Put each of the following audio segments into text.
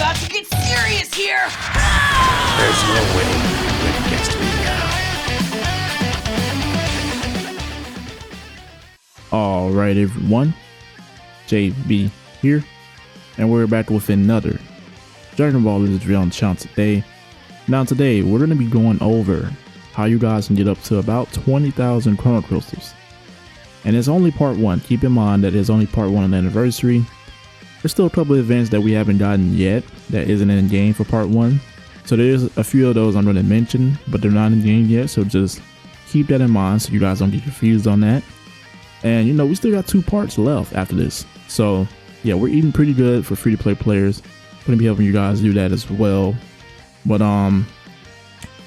about to get serious here! There's no winning when it gets to me now. Alright everyone, JB here, and we're back with another Dragon Ball Z on channel today. Now today, we're going to be going over how you guys can get up to about 20,000 Chrono Crystals. And it's only part 1, keep in mind that it's only part 1 on the anniversary. There's still a couple of events that we haven't gotten yet that isn't in game for part 1. So there's a few of those I'm going to mention, but they're not in game yet, so just keep that in mind so you guys don't get confused on that. And you know, we still got 2 parts left after this. So yeah, we're eating pretty good for free to play players. Gonna be helping you guys do that as well. But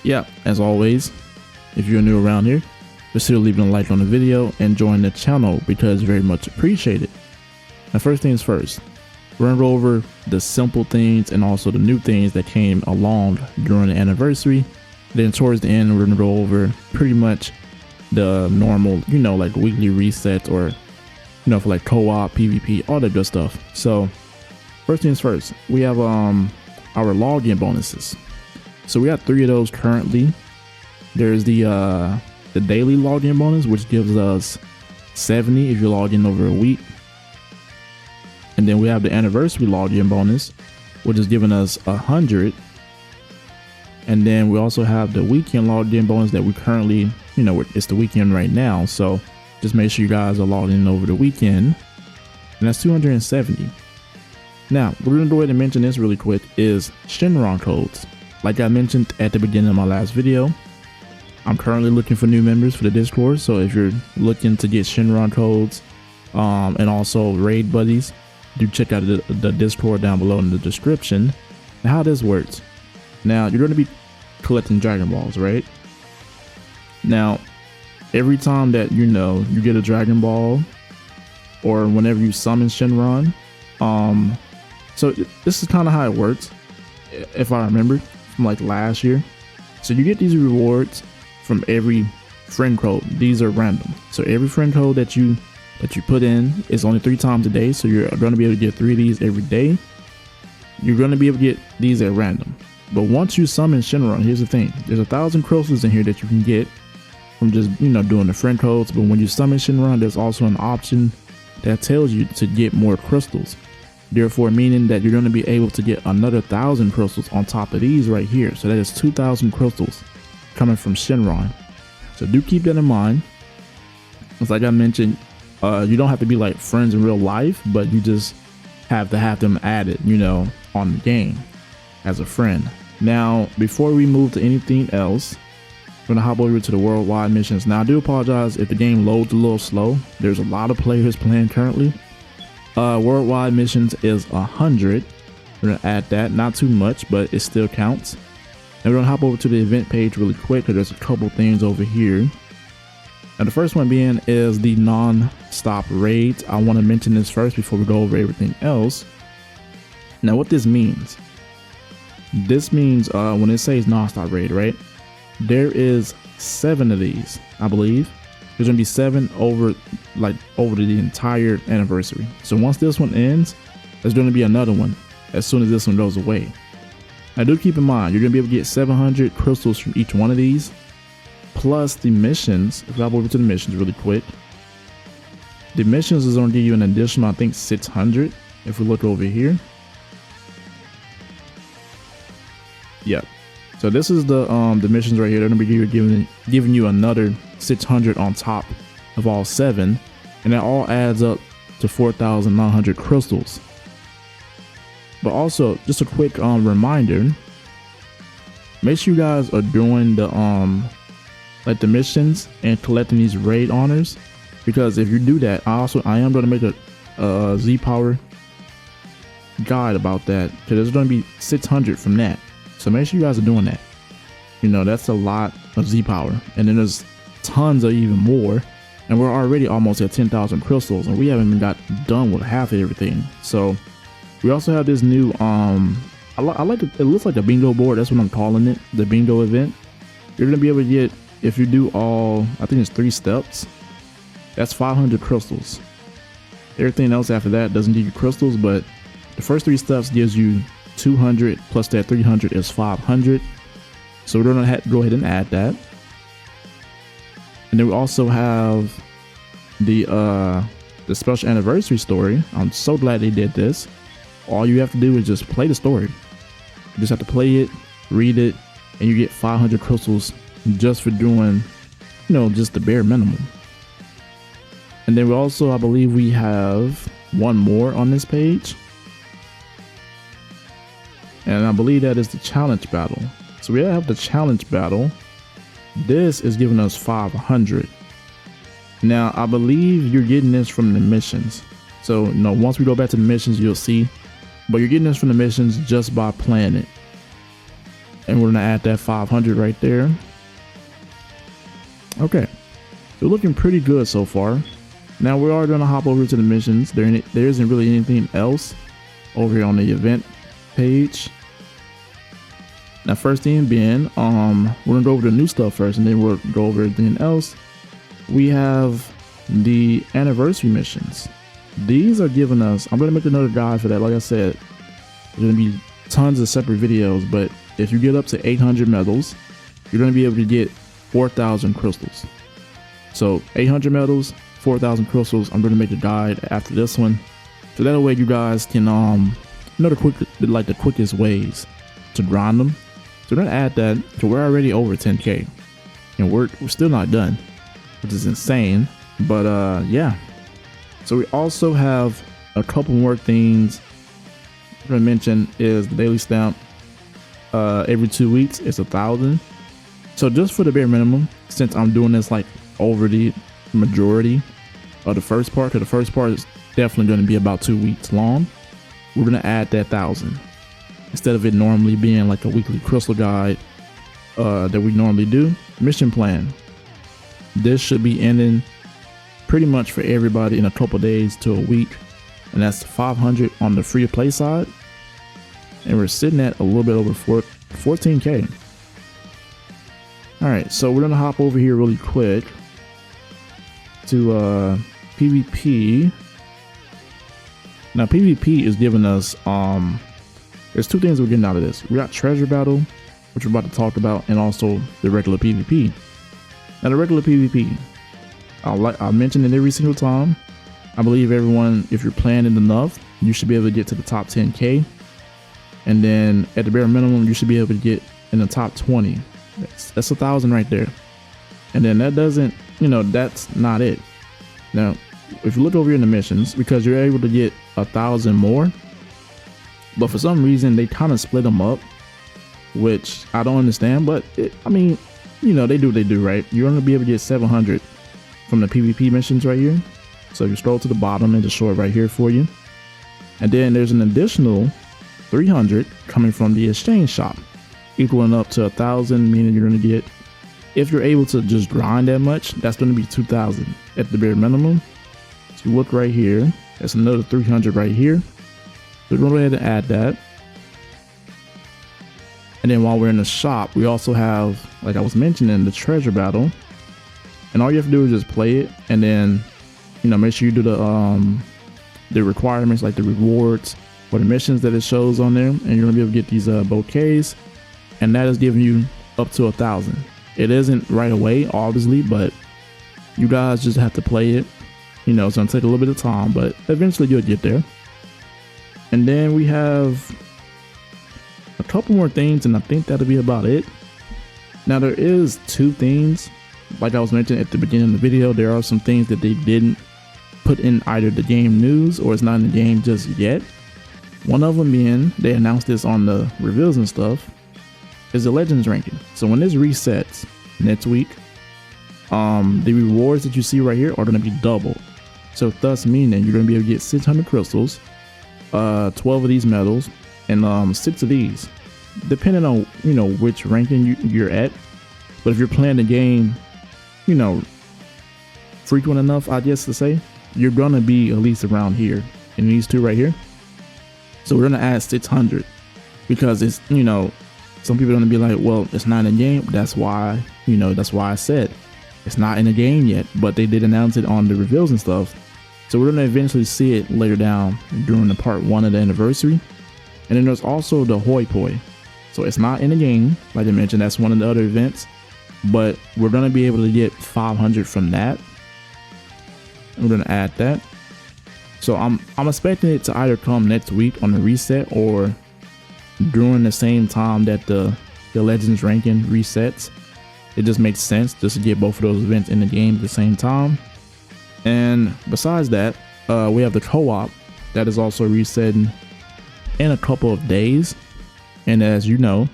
yeah, as always, if you're new around here, consider leaving a like on the video and join the channel because very much appreciated. Now first things first, we're gonna go over the simple things and also the new things that came along during the anniversary. Then towards the end, we're gonna go over pretty much the normal, you know, like weekly resets or, you know, for like co-op, PvP, all that good stuff. So first things first, we have our login bonuses. So we got 3 of those currently. There's the daily login bonus, which gives us 70 if you log in over a week. And then we have the anniversary login bonus, which is giving us 100. And then we also have the weekend login bonus that we currently, you know, it's the weekend right now. So just make sure you guys are logged in over the weekend. And that's 270. Now, we're going to go ahead and mention this really quick is Shenron codes. Like I mentioned at the beginning of my last video, I'm currently looking for new members for the Discord. So if you're looking to get Shenron codes and also raid buddies, do check out the Discord down below in the description. Now, how this works. Now, you're going to be collecting Dragon Balls, right? Now, every time that, you know, you get a Dragon Ball or whenever you summon Shenron, so this is kind of how it works, if I remember from like last year. So you get these rewards from every friend code. These are random. So every friend code that you put in is only 3 times a day. So you're going to be able to get 3 of these every day. You're going to be able to get these at random. But once you summon Shenron, here's the thing. There's 1,000 crystals in here that you can get from just, you know, doing the friend codes. But when you summon Shenron, there's also an option that tells you to get more crystals. Therefore, meaning that you're going to be able to get another 1,000 crystals on top of these right here. So that is 2,000 crystals coming from Shenron. So do keep that in mind. It's like I mentioned, you don't have to be like friends in real life, but you just have to have them added, you know, on the game as a friend. Now, before we move to anything else, we're gonna hop over to the worldwide missions. Now, I do apologize if the game loads a little slow. There's a lot of players playing currently. Worldwide missions is 100. We're gonna add that, not too much, but it still counts. And we're gonna hop over to the event page really quick because there's a couple things over here. Now, the first one being is the non-stop raids. I want to mention this first before we go over everything else. Now, what this means. This means when it says non-stop raid, right? There is 7 of these, I believe. There's gonna be 7 over the entire anniversary. So once this one ends, there's gonna be another one as soon as this one goes away. Now do keep in mind, you're gonna be able to get 700 crystals from each one of these, plus the missions. If I go over to the missions really quick, the missions is gonna give you an additional, I think, 600. If we look over here. Yep. So this is the missions right here. They're gonna be giving you another 600 on top of all 7, and that all adds up to 4,900 crystals. But also, just a quick reminder: make sure you guys are doing the like the missions and collecting these raid honors, because if you do that, I am going to make a Z Power guide about that, because there's going to be 600 from that. So make sure you guys are doing that. You know, that's a lot of Z Power. And then there's tons of even more. And we're already almost at 10,000 crystals. And we haven't even got done with half of everything. So we also have this new, I like it looks like a bingo board. That's what I'm calling it. The bingo event. You're going to be able to get, if you do all, I think it's 3 steps, that's 500 crystals. Everything else after that doesn't give you crystals, but the first 3 steps gives you 200 plus that 300 is 500. So we're gonna have to go ahead and add that. And then we also have the special anniversary story. I'm so glad they did this. All you have to do is just play the story. You just have to play it, read it, and you get 500 crystals just for doing, you know, just the bare minimum. And then we also, I believe we have one more on this page. And I believe that is the challenge battle. So we have the challenge battle. This is giving us 500. Now, I believe you're getting this from the missions. So, you know, once we go back to the missions, you'll see. But you're getting this from the missions just by playing it. And we're gonna add that 500 right there. Okay, so looking pretty good so far. Now we are gonna hop over to the missions. There isn't really anything else over here on the event page. Now, first thing being, we're gonna go over the new stuff first, and then we'll go over everything else. We have the anniversary missions. These are giving us, I'm gonna make another guide for that. Like I said, there's gonna be tons of separate videos, but if you get up to 800 medals, you're gonna be able to get 4,000 crystals. So 800 medals, 4,000 crystals. I'm gonna make a guide after this one, so that way you guys can know the quickest ways to grind them. So we're gonna add that. So we're already over 10k, and we're still not done, which is insane. But yeah. So we also have a couple more things I'm gonna mention. Is the daily stamp. Every 2 weeks it's 1,000. So just for the bare minimum, since I'm doing this like over the majority of the first part, because the first part is definitely going to be about 2 weeks long, we're going to add that 1,000 instead of it normally being like a weekly crystal guide that we normally do. Mission plan. This should be ending pretty much for everybody in a couple days to a week, and that's 500 on the free to play side, and we're sitting at a little bit over 14k. All right, so we're gonna hop over here really quick to PvP. Now PvP is giving us there's two things we're getting out of this. We got treasure battle, which we're about to talk about, and also the regular PvP. Now the regular PvP, I mention it every single time. I believe everyone, if you're playing it enough, you should be able to get to the top 10k, and then at the bare minimum you should be able to get in the top 20. That's 1,000 right there. And then that doesn't, you know, that's not it. Now if you look over here in the missions, because you're able to get 1,000 more, but for some reason they kind of split them up, which I don't understand. But I mean, you know, they do what they do, right? You're gonna be able to get 700 from the PvP missions right here. So you scroll to the bottom and just show it right here for you. And then there's an additional 300 coming from the exchange shop, equaling up to 1,000, meaning you're gonna get, if you're able to just grind that much, that's gonna be 2,000 at the bare minimum. So you look right here, that's another 300 right here. So we're gonna go ahead and add that. And then while we're in the shop, we also have, like I was mentioning, the treasure battle. And all you have to do is just play it, and then, you know, make sure you do the requirements, like the rewards or the missions that it shows on there, and you're gonna be able to get these bouquets, and that is giving you up to 1,000. It isn't right away, obviously, but you guys just have to play it. You know, it's gonna take a little bit of time, but eventually you'll get there. And then we have a couple more things, and I think that'll be about it. Now there is two things, like I was mentioning at the beginning of the video, there are some things that they didn't put in either the game news or it's not in the game just yet. One of them being, they announced this on the reveals and stuff, is the legends ranking. So when this resets next week, the rewards that you see right here are going to be doubled. So thus meaning you're going to be able to get 600 crystals, 12 of these medals, and 6 of these, depending on, you know, which ranking you're at. But if you're playing the game, you know, frequent enough, I guess to say, you're gonna be at least around here in these two right here. So we're gonna add 600 because it's, you know, some people are gonna be like, well, it's not in the game. That's why, you know, that's why I said it's not in the game yet, but they did announce it on the reveals and stuff. So we're gonna eventually see it later down during the part 1 of the anniversary. And then there's also the hoi poi. So it's not in the game, like I mentioned, that's one of the other events, but we're gonna be able to get 500 from that. We're gonna add that. So I'm expecting it to either come next week on the reset or during the same time that the Legends ranking resets. It just makes sense just to get both of those events in the game at the same time. And besides that, we have the co-op that is also resetting in a couple of days. And as you know,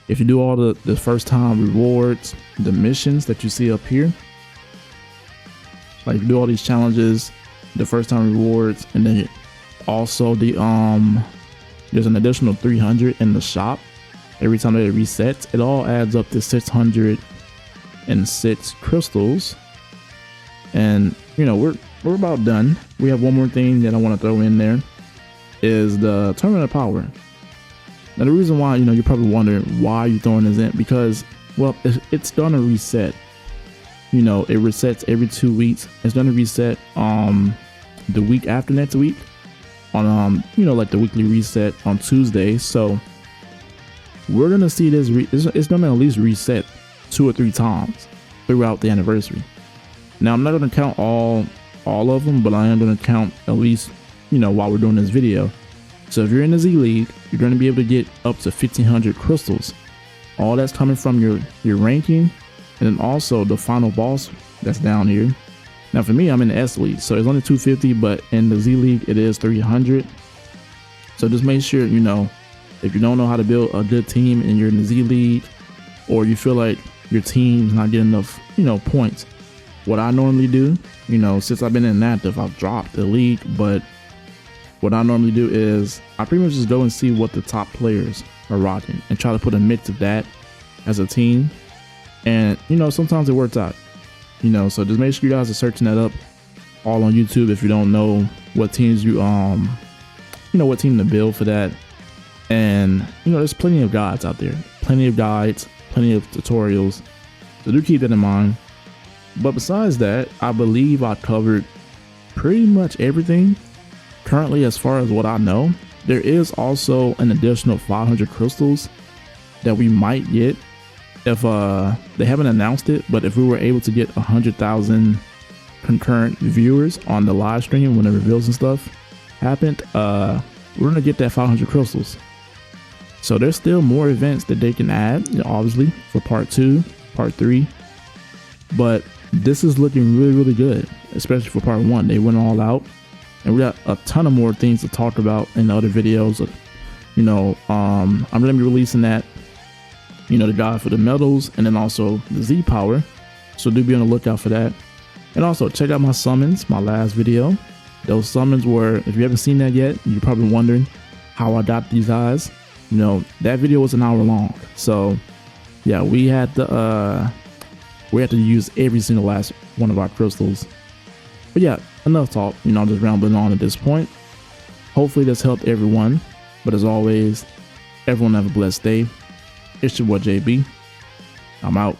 if you do all the first time rewards, the missions that you see up here, like if you do all these challenges, the first time rewards, and then also the there's an additional 300 in the shop every time that it resets, it all adds up to 606 crystals. And you know, we're about done. We have one more thing that I want to throw in there, is the Tournament of Power. Now the reason why, you know, you're probably wondering why you're throwing this in, because, well, it's gonna reset. You know, it resets every 2 weeks. It's gonna reset the week after next week on you know, like the weekly reset on Tuesday. So we're gonna see this it's gonna at least reset 2 or 3 times throughout the anniversary. Now I'm not gonna count all of them, but I am gonna count at least, you know, while we're doing this video. So if you're in the Z League, you're going to be able to get up to 1,500 crystals. All that's coming from your ranking, and then also the final boss that's down here. Now for me, I'm in the S League, so it's only 250, but in the Z League, it is 300. So just make sure, you know, if you don't know how to build a good team and you're in the Z League, or you feel like your team's not getting enough, you know, points. What I normally do, you know, since I've been inactive, I've dropped the league, but what I normally do is I pretty much just go and see what the top players are rocking and try to put a mix of that as a team. And, you know, sometimes it works out, you know, so just make sure you guys are searching that up all on YouTube if you don't know what teams you know, what team to build for that. And, you know, there's plenty of guides out there, plenty of guides, plenty of tutorials. So do keep that in mind. But besides that, I believe I covered pretty much everything. Currently, as far as what I know, there is also an additional 500 crystals that we might get if they haven't announced it, but if we were able to get 100,000 concurrent viewers on the live stream when the reveals and stuff happened, we're gonna get that 500 crystals. So there's still more events that they can add, you know, obviously for part 2, part 3, but this is looking really good, especially for part 1. They went all out. And we got a ton of more things to talk about in the other videos. You know, I'm gonna be releasing that, you know, the guide for the medals, and then also the Z power. So do be on the lookout for that. And also check out my summons, my last video. Those summons were, if you haven't seen that yet, you're probably wondering how I got these guys. You know, that video was an hour long. So yeah, we had to use every single last one of our crystals. But yeah, enough talk, you know, I'm just rambling on at this point. Hopefully this helped everyone, but as always, everyone have a blessed day. It's your boy JB. I'm out.